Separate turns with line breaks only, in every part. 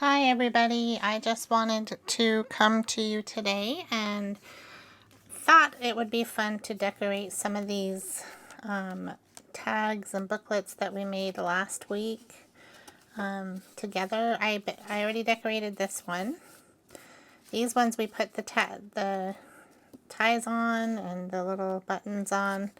Hi everybody, I just wanted to come to you today and thought it would be fun to decorate some of these tags and booklets that we made last week together. I already decorated this one. These ones we put the ties on and the little buttons on,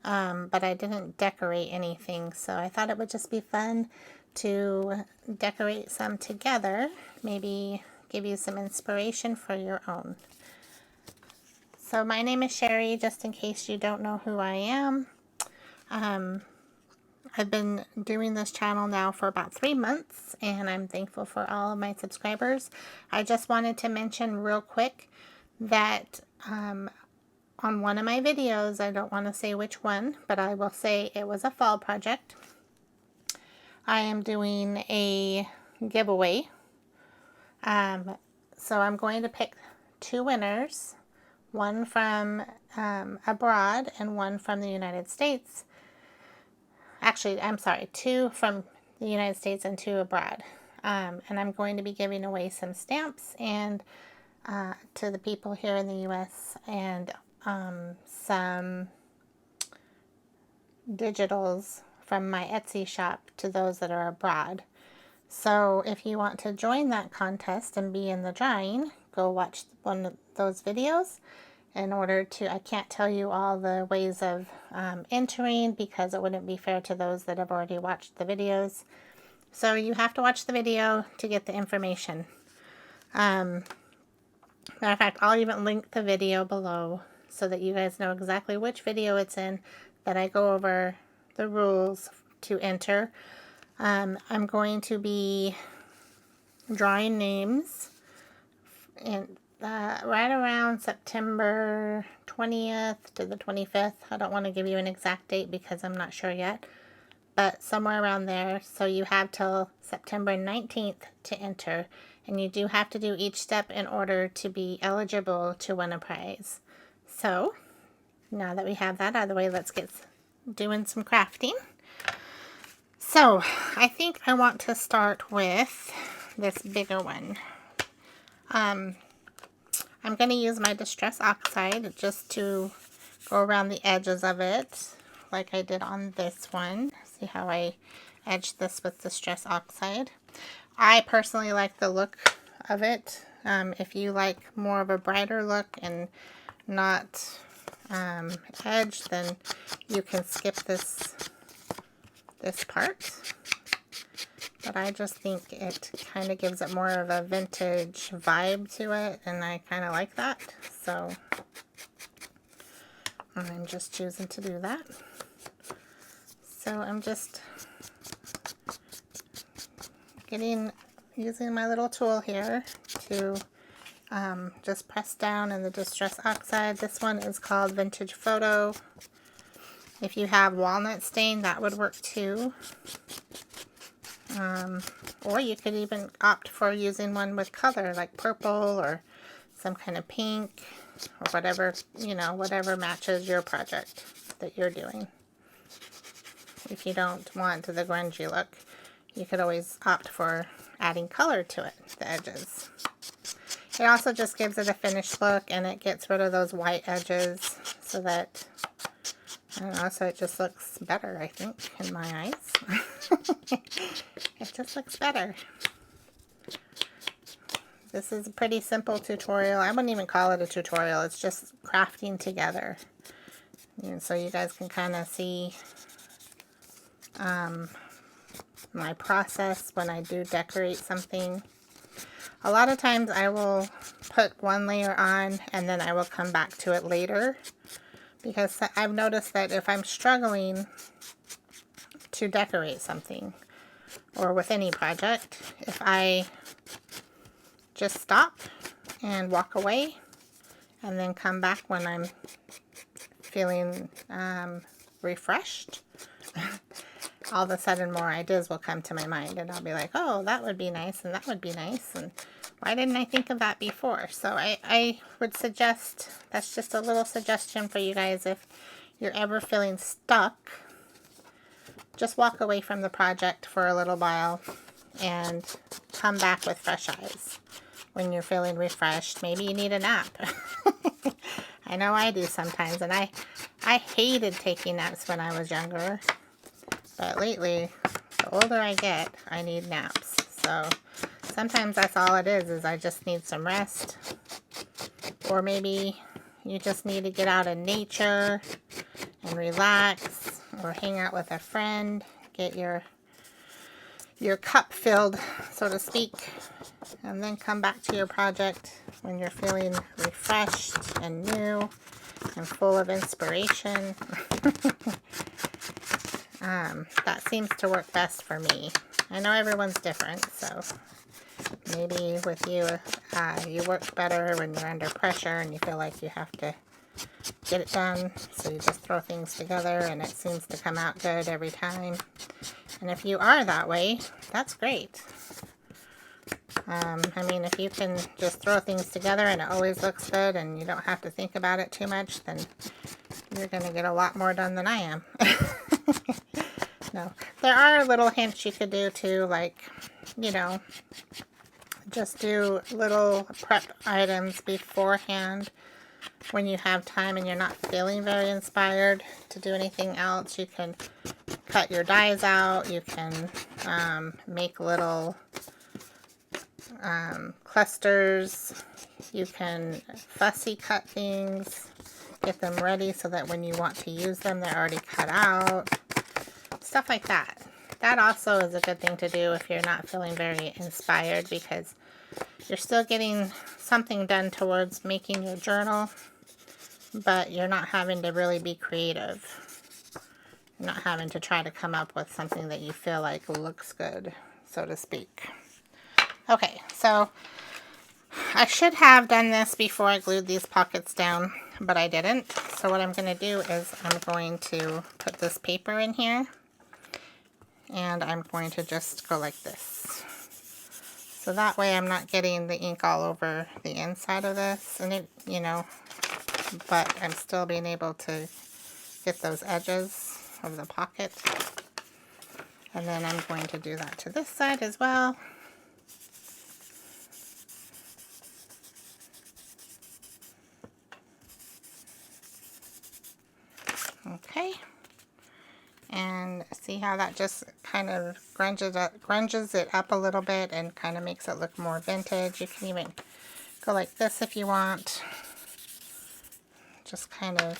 but I didn't decorate anything, so I thought it would just be fun to decorate some together, maybe give you some inspiration for your own. So my name is Sherry, just in case you don't know who I am. I've been doing this channel now for about 3 months, and I'm thankful for all of my subscribers. I just wanted to mention real quick that on one of my videos, I don't want to say which one, but I will say it was a fall project. I am doing a giveaway. So I'm going to pick 2 winners, one from abroad and one from the United States. Actually, I'm sorry, 2 from the United States and 2 abroad. And I'm going to be giving away some stamps and to the people here in the US, and some digitals from my Etsy shop to those that are abroad. So if you want to join that contest and be in the drawing, go watch one of those videos. In order to, I can't tell you all the ways of entering because it wouldn't be fair to those that have already watched the videos. So you have to watch the video to get the information. Matter of fact, I'll even link the video below so that you guys know exactly which video it's in, that I go over the rules to enter. I'm going to be drawing names in right around September 20th to the 25th. I don't want to give you an exact date because I'm not sure yet, but somewhere around there. So you have till September 19th to enter, and you do have to do each step in order to be eligible to win a prize. So now that we have that out of the way, let's get doing some crafting. So I think I want to start with this bigger one. I'm going to use my Distress Oxide just to go around the edges of it like I did on this one. See how I edged this with Distress Oxide. I personally like the look of it. If you like more of a brighter look and not edged, then you can skip this part. But I just think it kind of gives it more of a vintage vibe to it, and I kind of like that. So I'm just choosing to do that. So I'm just using my little tool here to just press down in the Distress Oxide. This one is called Vintage Photo. If you have walnut stain, that would work too. Or you could even opt for using one with color, like purple or some kind of pink, or whatever, you know, whatever matches your project that you're doing. If you don't want the grungy look, you could always opt for adding color to it, the edges. It also just gives it a finished look, and it gets rid of those white edges so that, I don't know, so it just looks better, I think, in my eyes. It just looks better. This is a pretty simple tutorial. I wouldn't even call it a tutorial. It's just crafting together. And so you guys can kind of see my process when I do decorate something. A lot of times I will put one layer on and then I will come back to it later, because I've noticed that if I'm struggling to decorate something, or with any project, if I just stop and walk away and then come back when I'm feeling refreshed, all of a sudden more ideas will come to my mind, and I'll be like, oh, that would be nice, and that would be nice, and why didn't I think of that before? So I would suggest, that's just a little suggestion for you guys, if you're ever feeling stuck, just walk away from the project for a little while
and come back with fresh eyes when you're feeling refreshed. Maybe you need a nap. I know I do sometimes, and I hated taking naps when I was younger, but lately, the older I get, I need naps. So sometimes that's all it is I just need some rest, or maybe you just need to get out in nature and relax, or hang out with a friend, get your cup filled, so to speak, and then come back to your project when you're feeling refreshed and new and full of inspiration. That seems to work best for me. I know everyone's different, so maybe with you, you work better when you're under pressure and you feel like you have to get it done, so you just throw things together and it seems to come out good every time. And if you are that way, that's great. I mean, if you can just throw things together and it always looks good and you don't have to think about it too much, then you're going to get a lot more done than I am. No, there are little hints you could do too, like, you know, just do little prep items beforehand when you have time and you're not feeling very inspired to do anything else. You can cut your dies out. You can make little clusters. You can fussy cut things, get them ready so that when you want to use them, they're already cut out. Stuff like that. That also is a good thing to do if you're not feeling very inspired, because you're still getting something done towards making your journal, but you're not having to really be creative. You're not having to try to come up with something that you feel like looks good, so to speak. Okay, so I should have done this before I glued these pockets down, but I didn't. So what I'm going to do is I'm going to put this paper in here, and I'm going to just go like this. So that way I'm not getting the ink all over the inside of this, and it, you know, but I'm still being able to get those edges of the pocket. And then I'm going to do that to this side as well. Okay. And see how that just kind of grunges it up a little bit and kind of makes it look more vintage. You can even go like this if you want. Just kind of,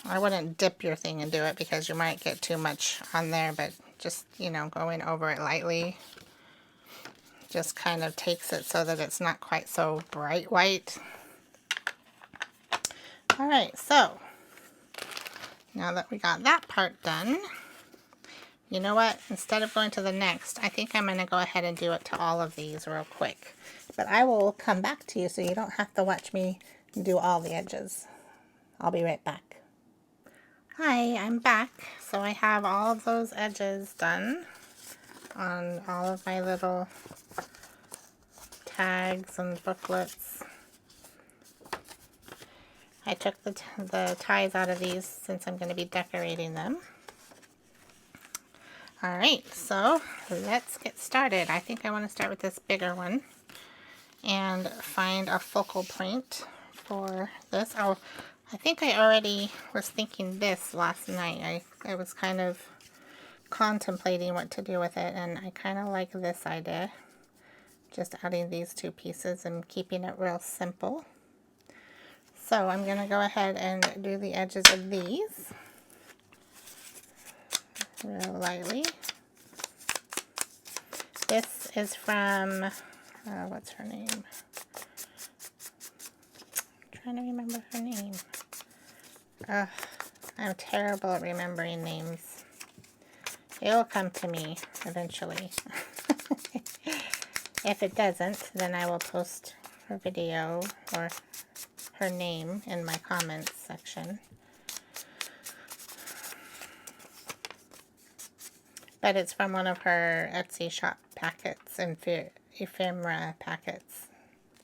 I wouldn't dip your thing and do it because you might get too much on there, but just, you know, going over it lightly just kind of takes it so that it's not quite so bright white. All right, so now that we got that part done, you know what? Instead of going to the next, I think I'm going to go ahead and do it to all of these real quick. But I will come back to you so you don't have to watch me do all the edges. I'll be right back. Hi, I'm back. So I have all of those edges done on all of my little tags and booklets. I took the ties out of these since I'm going to be decorating them. Alright, so let's get started. I think I want to start with this bigger one and find a focal point for this. Oh, I think I already was thinking this last night. I was kind of contemplating what to do with it, and I kind of like this idea. Just adding these two pieces and keeping it real simple. So I'm going to go ahead and do the edges of these real lightly. This is from, what's her name? I'm trying to remember her name. I'm terrible at remembering names. It'll come to me eventually. If it doesn't, then I will post her video or her name in my comments section. But it's from one of her Etsy shop packets and ephemera packets.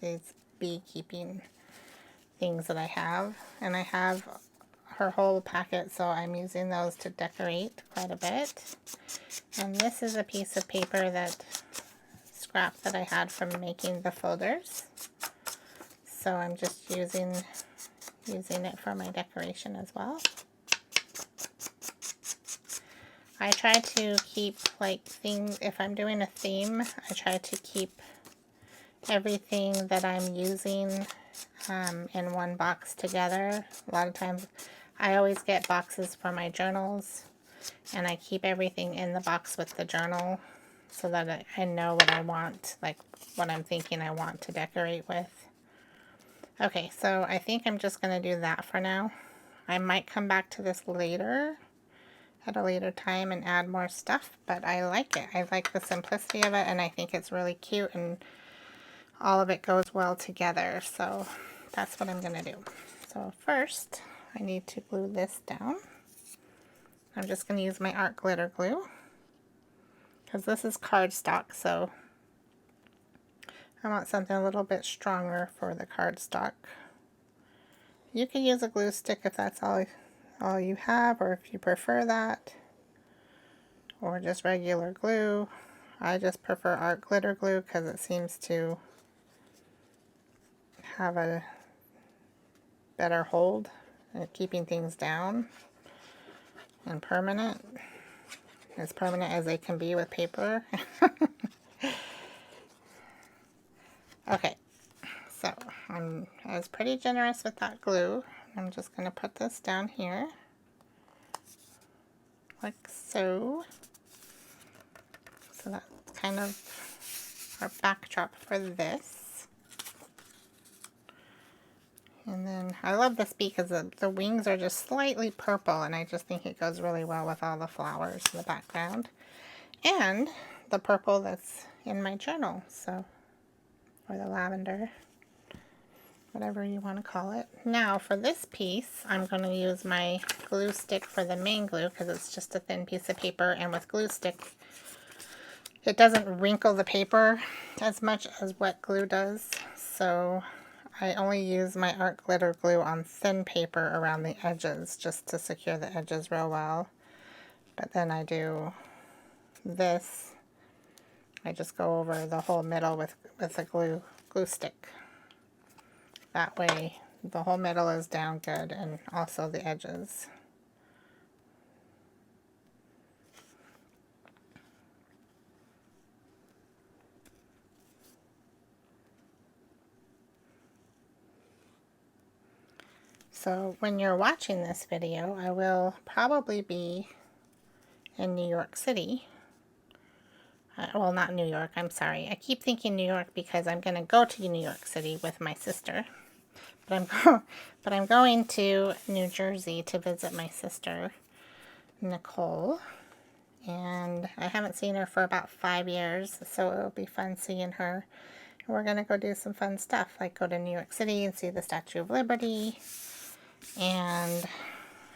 These beekeeping things that I have. And I have
her whole packet, so I'm using those to decorate quite a bit. And this is a piece of paper that scrap that I had from making the folders. So I'm just using it for my decoration as well. I try to keep like things, if I'm doing a theme, I try to keep everything that I'm using in one box together. A lot of times I always get boxes for my journals, and I keep everything in the box with the journal so that I know what I want, like what I'm thinking I want to decorate with. Okay, so I think I'm just going to do that for now. I might come back to this later, at a later time, and add more stuff, but I like it. I like the simplicity of it, and I think it's really cute, and all of it goes well together, so that's what I'm going to do. So first, I need to glue this down. I'm just going to use my art glitter glue, because this is cardstock, so I want something a little bit stronger for the cardstock. You can use a glue stick if that's all you have, or if you prefer that, or just regular glue. I just prefer art glitter glue because it seems to have a better hold at keeping things down and permanent. As permanent as they can be with paper. Okay, so I was pretty generous with that glue. I'm just going to put this down here, like so. So that's kind of our backdrop for this. And then I love this bee because the wings are just slightly purple, and I just think it goes really well with all the flowers in the background. And the purple that's in my journal, so, or the lavender, whatever you want to call it. Now for this piece, I'm going to use my glue stick for the main glue because it's just a thin piece of paper, and with glue stick, it doesn't wrinkle the paper as much as wet glue does. So I only use my art glitter glue on thin paper around the edges just to secure the edges real well. But then I do this. I just go over the whole middle with a glue stick. That way the whole middle is down good, and also the edges. So when you're watching this video, I will probably be in New York City. Well, not New York, I'm sorry. I keep thinking New York because I'm going to go to New York City with my sister. But I'm going to New Jersey to visit my sister, Nicole. And I haven't seen her for about 5 years, so it'll be fun seeing her. And we're going to go do some fun stuff, like go to New York City and see the Statue of Liberty. And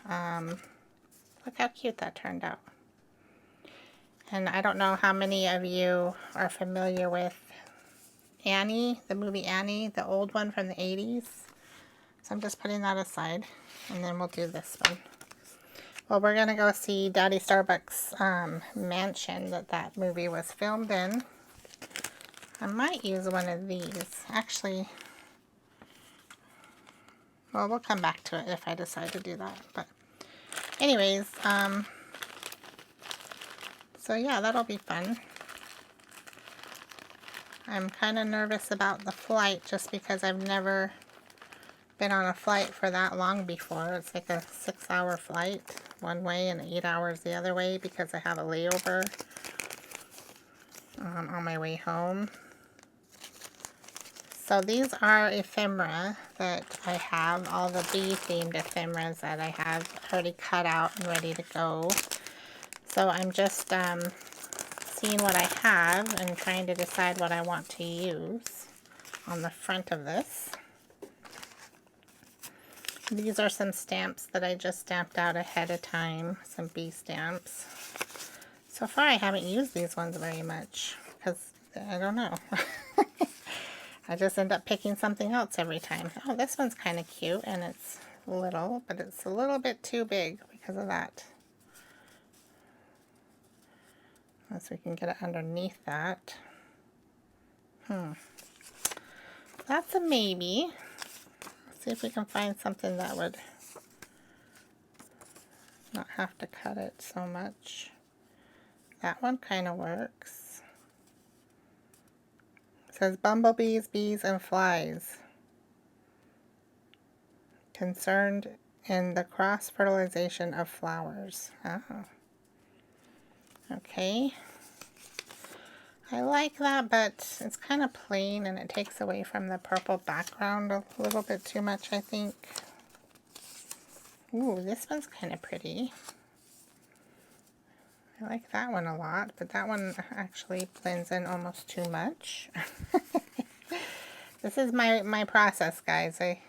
look how cute that turned out. And I don't know how many of you are familiar with Annie, the movie Annie, the old one from the 80s. So I'm just putting that aside, and then we'll do this one. Well, we're going to go see Daddy Starbucks' mansion that movie was filmed in. I might use one of these. Actually, well, we'll come back to it if I decide to do that. But anyways, so yeah, that'll be fun. I'm kind of nervous about the flight just because I've never been on a flight for that long before. It's like a 6-hour flight one way and 8 hours the other way because I have a layover on my way home. So these are ephemera that I have, all the bee-themed ephemeras that I have already cut out and ready to go. So I'm just seeing what I have and trying to decide what I want to use on the front of this. These are some stamps that I just stamped out ahead of time, some bee stamps. So far I haven't used these ones very much because I don't know. I just end up picking something else every time. Oh, this one's kind of cute, and it's
little, but it's a little bit too big because of that. Unless we can get it underneath that. That's a maybe. Let's see if we can find something that would not have to cut it so much. That one kind of works. It says bumblebees, bees, and flies. Concerned in the cross-fertilization of flowers. Oh. Okay. I like that, but it's kind of plain and it takes away from the purple background a little bit too much, I think. Ooh, this one's kind of pretty. I like that one a lot, but that one actually blends in almost too much. This is my process, guys. I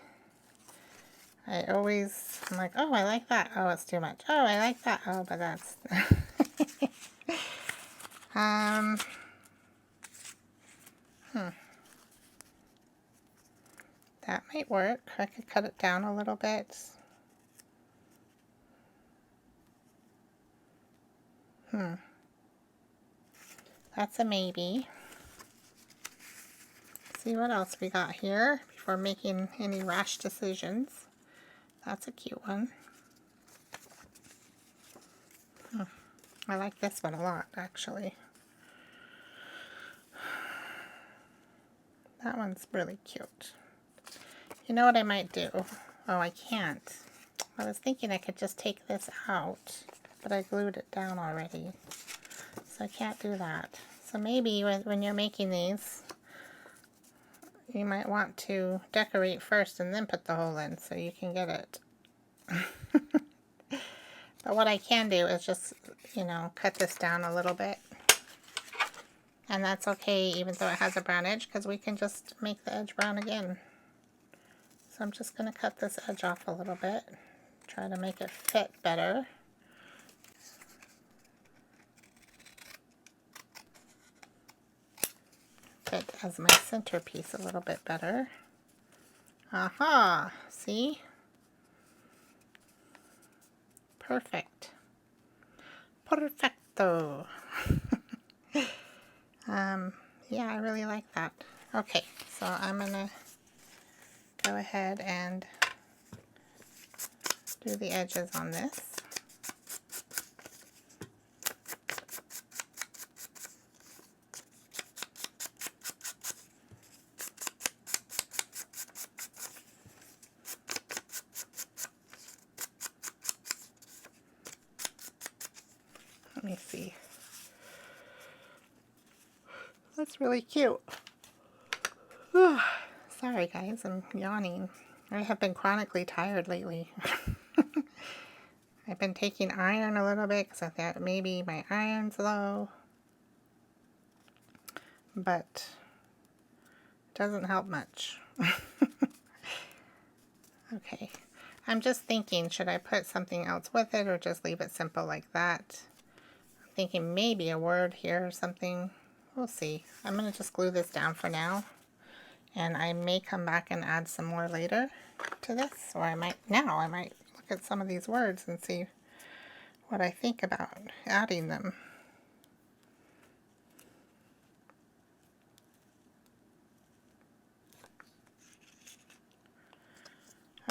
always, I'm like, oh, I like that. Oh, it's too much. Oh, I like that. Oh, but that's... That might work. I could cut it down a little bit. That's a maybe. Let's see what else we got here before making any rash decisions. That's a cute one. I like this one a lot, actually. That one's really cute. You know what I might do? Oh, I can't. I was thinking I could just take this out, but I glued it down already. So I can't do that. So maybe when you're making these, you might want to decorate first and then put the hole in so you can get it. But what I can do is just, you know, cut this down a little bit. And that's okay even though it has a brown edge, because we can just make the edge brown again. So I'm just going to cut this edge off a little bit. Try to make it fit better. Fit as my centerpiece a little bit better. Aha! See? Perfect. Perfecto. Yeah, I really like that. Okay, so I'm gonna go ahead and do the edges on this. Let me see. That's really cute. Sorry guys, I'm yawning. I have been chronically tired lately. I've been taking iron a little bit because I thought maybe my iron's low. But it doesn't help much. Okay. I'm just thinking, should I put something else with it or just leave it simple like that? I'm thinking maybe a word here or something. We'll see. I'm going to just glue this down for now. And I may come back and add some more later to this. Or I might look at some of these words and see what I think about adding them.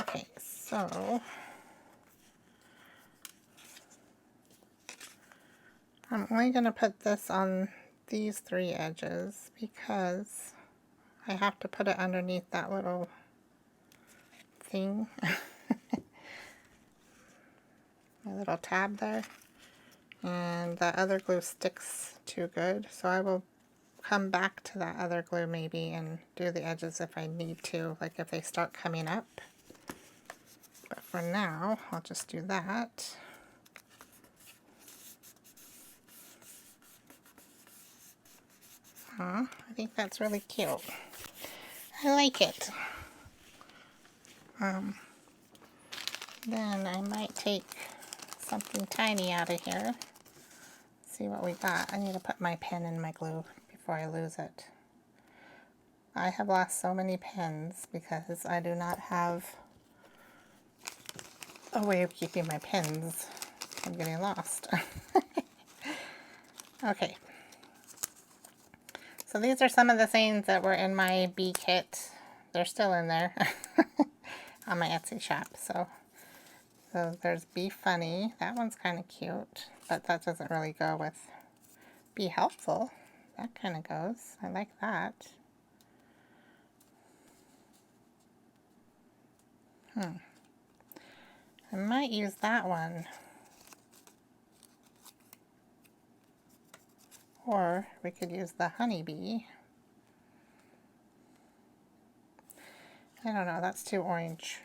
Okay, so I'm only going to put this on these 3 edges because I have to put it underneath that little thing. My little tab there. And that other glue sticks too good, so I will come back to that other glue maybe and do the edges if I need to, like if they start coming up. But for now, I'll just do that. I think that's really cute. I like it. Then I might take something tiny out of here. See what we got. I need to put my pen in my glue before I lose it. I have lost so many pens because I do not have a way of keeping my pins from getting lost. Okay. So these are some of the sayings that were in my bee kit. They're still in there on my Etsy shop. So there's Be Funny. That one's kind of cute, but that doesn't really go with Be Helpful. That kind of goes. I like that. I might use that one. Or we could use the honeybee. I don't know, that's too orange.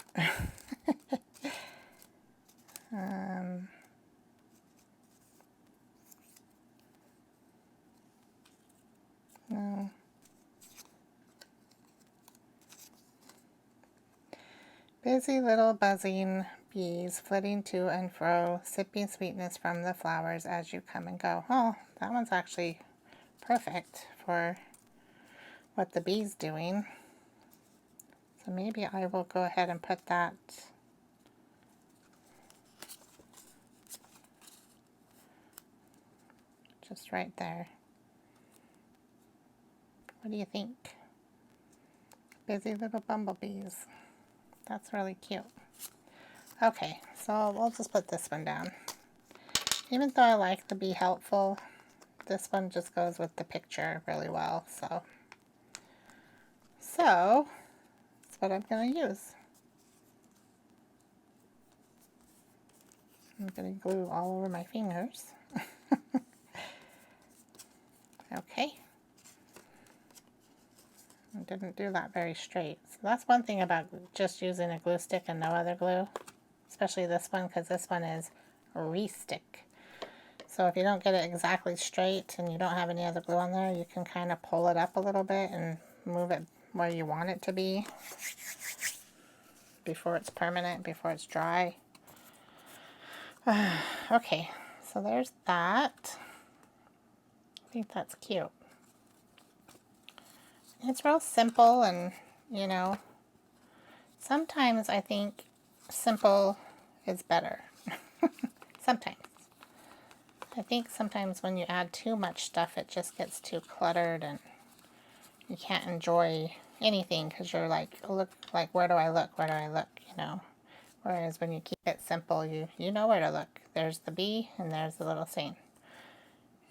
No. Busy little buzzing bees flitting to and fro, sipping sweetness from the flowers as you come and go. Oh, that one's actually perfect for what the bee's doing. So maybe I will go ahead and put that just right there. What do you think? Busy little bumblebees. That's really cute. Okay, so we'll just put this one down. Even though I like the Be Helpful, this one just goes with the picture really well. So that's what I'm going to use. I'm going to glue all over my fingers. Okay. I didn't do that very straight. So that's one thing about just using a glue stick and no other glue. Especially this one, because this one is re-stick. So if you don't get it exactly straight and you don't have any other glue on there, you can kind of pull it up a little bit and move it where you want it to be before it's permanent, before it's dry. Okay, so there's that. I think that's cute. It's real simple, and you know, sometimes I think simple is better. Sometimes. I think sometimes when you add too much stuff, it just gets too cluttered and you can't enjoy anything because you're like, look, like, where do I look? Where do I look? You know? Whereas when you keep it simple, you know where to look. There's the bee and there's the little saying.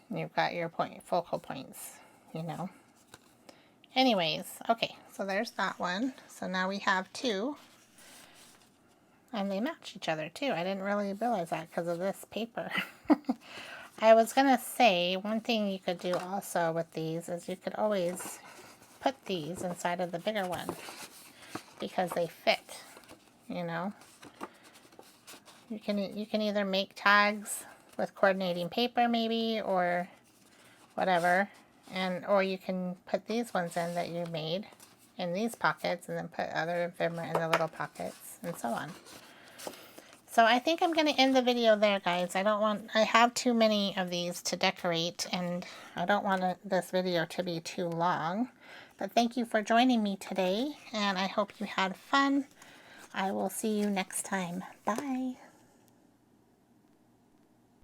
And you've got your focal points, you know. Anyways, okay, so there's that one. So now we have two. And they match each other too. I didn't really realize that because of this paper. I was going to say, one thing you could do also with these is you could always put these inside of the bigger one because they fit, you know. You can either make tags with coordinating paper maybe, or whatever, or you can put these ones in that you made in these pockets and then put other ephemera in the little pockets and so on. So I think I'm going to end the video there, guys. I have too many of these to decorate, and I don't want this video to be too long. But thank you for joining me today, and I hope you had fun. I will see you next time. Bye.